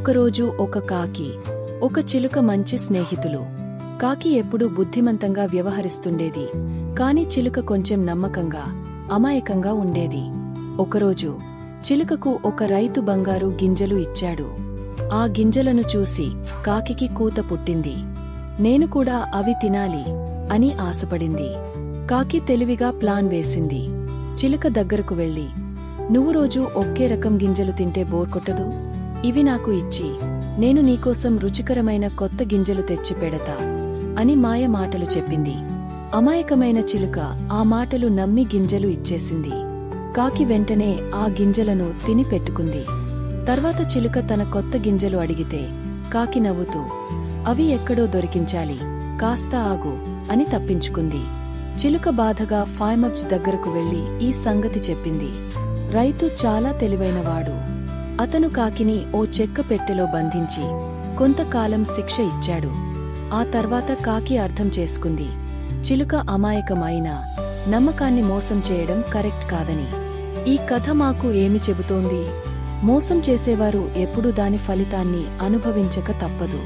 ఒకరోజు ఒక కాకి, ఒక చిలుక మంచి స్నేహితులు. కాకి ఎప్పుడూ బుద్ధిమంతంగా వ్యవహరిస్తుండేది, కాని చిలుక కొంచెం నమ్మకంగా, అమాయకంగా ఉండేది. ఒకరోజు చిలుకకు ఒక రైతు బంగారు గింజలు ఇచ్చాడు. ఆ గింజలను చూసి కాకికి కూత పుట్టింది. నేను కూడా అవి తినాలి అని ఆశపడింది. కాకి తెలివిగా ప్లాన్ వేసింది. చిలుక దగ్గరకు వెళ్ళి, నువ్వు రోజూ ఒకే రకం గింజలు తింటే బోర్ కొట్టదు? ఇవి నాకు ఇచ్చి నేను నీకోసం రుచికరమైన కొత్త గింజలు తెచ్చి పెడతా అని మాయ మాటలు చెప్పింది. అమాయకమైన చిలుక ఆ మాటలు నమ్మి గింజలు ఇచ్చేసింది. కాకి వెంటనే ఆ గింజలను తిని పెట్టుకుంది. తర్వాత చిలుక తన కొత్త గింజలు అడిగితే కాకి నవ్వుతూ, అవి ఎక్కడో దొరికించాలి, కాస్త ఆగు అని తప్పించుకుంది. చిలుక బాధగా ఫార్మర్స్ దగ్గరకు వెళ్లి ఈ సంగతి చెప్పింది. రైతు చాలా తెలివైనవాడు. అతను కాకిని ఓ చెక్క పెట్టెలో బంధించి కొంతకాలం శిక్ష ఇచ్చాడు. ఆ తర్వాత కాకి అర్థం చేసుకుంది, చిలుక అమాయకమైనా నమ్మకాన్ని మోసం చేయడం కరెక్ట్ కాదని. ఈ కథ మాకు ఏమి చెబుతోంది? మోసం చేసేవారు ఎప్పుడూ దాని ఫలితాన్ని అనుభవించక తప్పదు.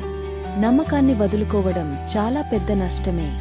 నమ్మకాన్ని వదులుకోవడం చాలా పెద్ద నష్టమే.